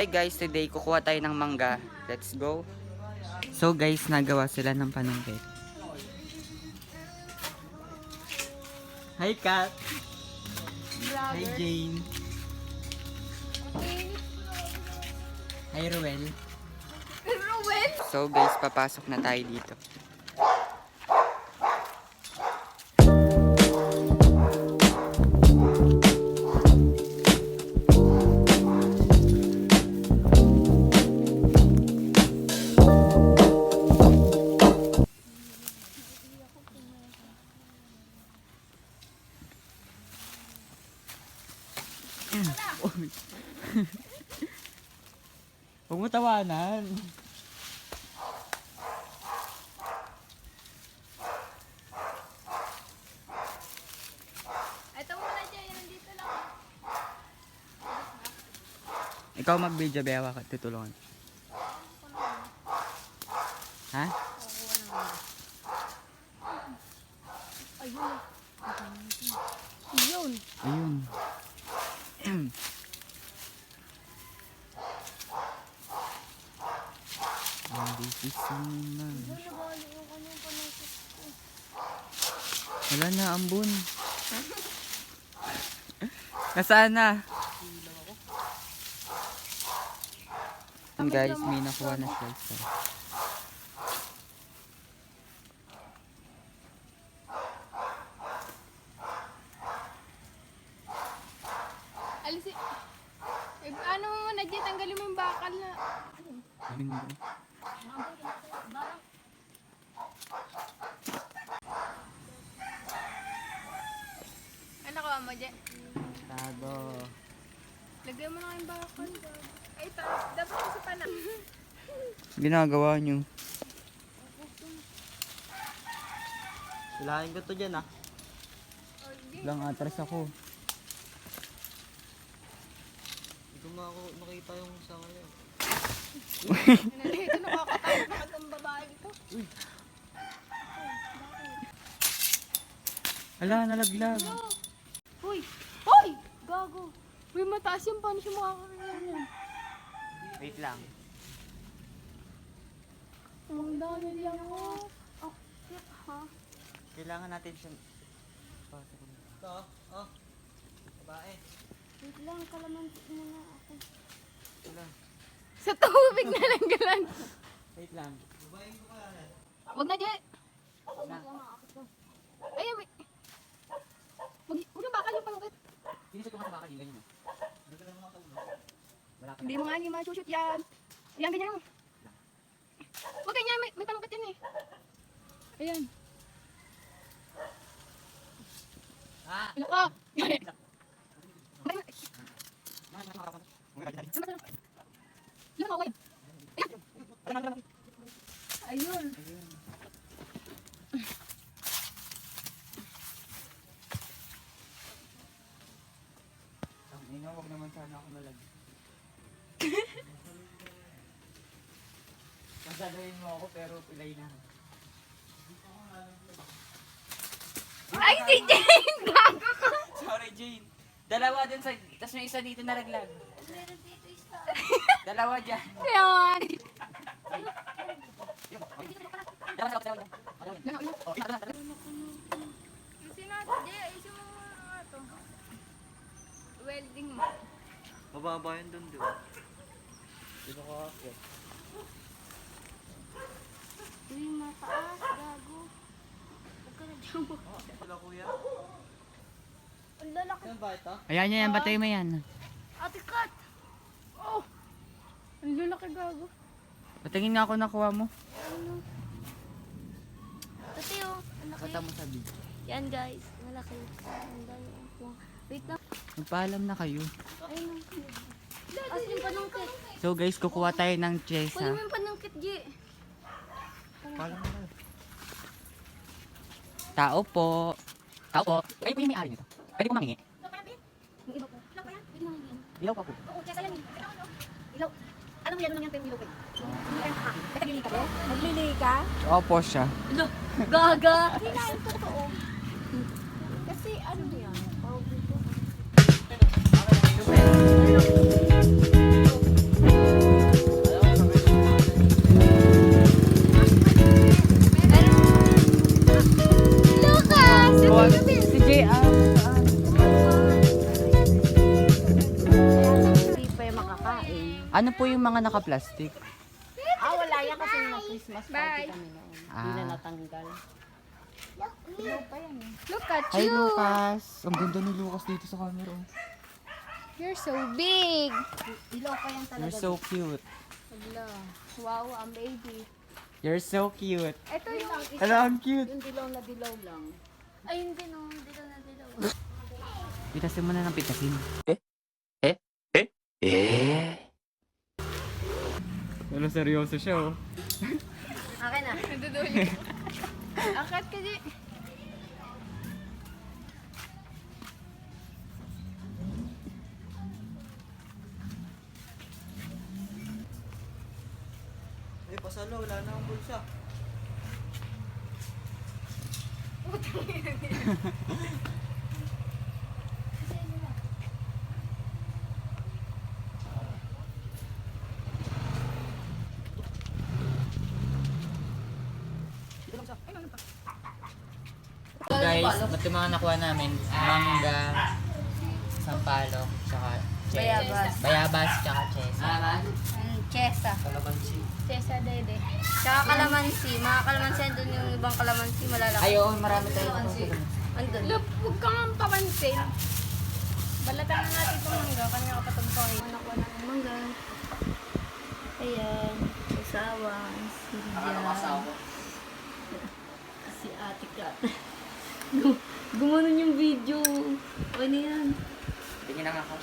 Hey guys, today kukuha tayo ng mangga. Let's go. So guys, nagawa sila ng panungkit. Hi Kat. Hi Jane. Hi Ruel. So guys, papasok na tayo dito. Huwag mo tawanan. Ito muna dyan, nandito lang. Ikaw mag-video, bewa ka, tutulungan. Ha? Ayun. Ayun. Ayun. This is naman. Wala na, ambon. Nasaan na? Guys, may nakuha na slicer. Alisin. Ano mo muna dyan, tanggalin mo yung bakal na. Ano ka mo dyan? Tago. Lagyan mo na yung bakal. Ay, dapat kasi pa na. Ginagawa nyo. Hilahin ko to dyan ah. Lang atras ako. Hindi ko makita yung sama niya. Ito nakakatakot na ang babae ito. Ala, nalaglag. Hoy! Hoy! Gago. Uy, mataas yung paano siya makakarayan. Wait lang. Ang dami lang ako. Oh, ha? Kailangan natin siya. Ito oh. Babae. Wait lang, kalamansi muna ako. Wala. Sa tubig na lang galan. Wait lang. Babae ko pa yan. Wag na, Jay. Na. Ayun, wait. Huwag yung bakal yung panungkit. Hindi siya tumakabaka din, ganyan. Hindi ko lang makatulog. Wala ka. Hindi mo nga hindi ma-shoot yan. Ayan, ganyan mo. Huwag ganyan, may panungkit yan eh. Ayan. Ah! Ano ka? Ayun. Huwag naman sana ako malag. Masagawin mo ako pero pilay na. Ay, si Jane! Gago ka! Sorry Jane. Dalawa dun sa, tas may isa dito naraglag. Dalawa dyan. Ayan. Ayusin natin, Jay. Ayusin mo mga ito. Welding mo. Mababa yun dun, di ba? Dito ko ako. Uy, mataas. Gago. Huwag ka na dyan mo. Wala kuya. Ang lalaki. Saan ba ito? Ayan yan, batay mo yan. Ate Kat! Oh! Ang lalaki, gago. Patingin nga ako nakuha mo. Ano? Ate, oh. Ang laki. Pata mo sa video. Yan, guys. Malaki. Ang dami. Wait lang. Magpaalam na kayo. Ayun. As yung panungkit. So guys, kukuha tayo ng Kunin chesa. mo yung panungkit, G. Paalam na. Tao po. Tao po. Kayo po yung may-ari nito. Pwede po mamingi. Yung iba po. Ilaw pa yan? Wait lang yan. Ilaw pa po. Oo, kaya yan. Ilaw. Ano mo yan naman yung ilaw ko? Hindi yan ka. Naglili ka po? Naglili ka? Opo siya. Gaga. Hinahin ko to, oh. Kasi ano yan? Tawag dito. kumain. Ano po yung mga naka-plastic? Wala yan kasi nung Christmas party Bye. kami noon. Hindi na Ah. natanggal. Look at Hi, you. Lucas. Ang ganda ni Lucas dito sa camera. Oh. You're so big. Ilaw pa yan talaga. You're so cute. Hala. Wow, ang baby. You're so cute. Ito yung... Hello, ang cute. Yung dilaw na dilaw lang. Ay, hindi no. Dilaw na dilaw. Pitasin mo na ng pitasin. Wala, seryoso siya, oh. Akin na. Nadudulo. Akat ka di. Eh, pasalo, wala na akong bulsa. Guys, ito mga nakuha namin. Mangga, sampalok, tsaka Bayabas. bayabas, tsaka chesa. Chesa. Kalabansi. Tessa Dede. Tsaka kalamansi. Mga kalamansi, andun yung ibang kalamansi malalaki. Ay, oo, marami tayo. Andun. Look, huwag kang papansin. Balatan na natin itong mangga. Kanya kapatid ko ay. Nakuha na ng mangga. Ayan. Asawa. Si Rian. Si Ate Kat. Gumanon yung video. Okay na yan. Tingin lang ako.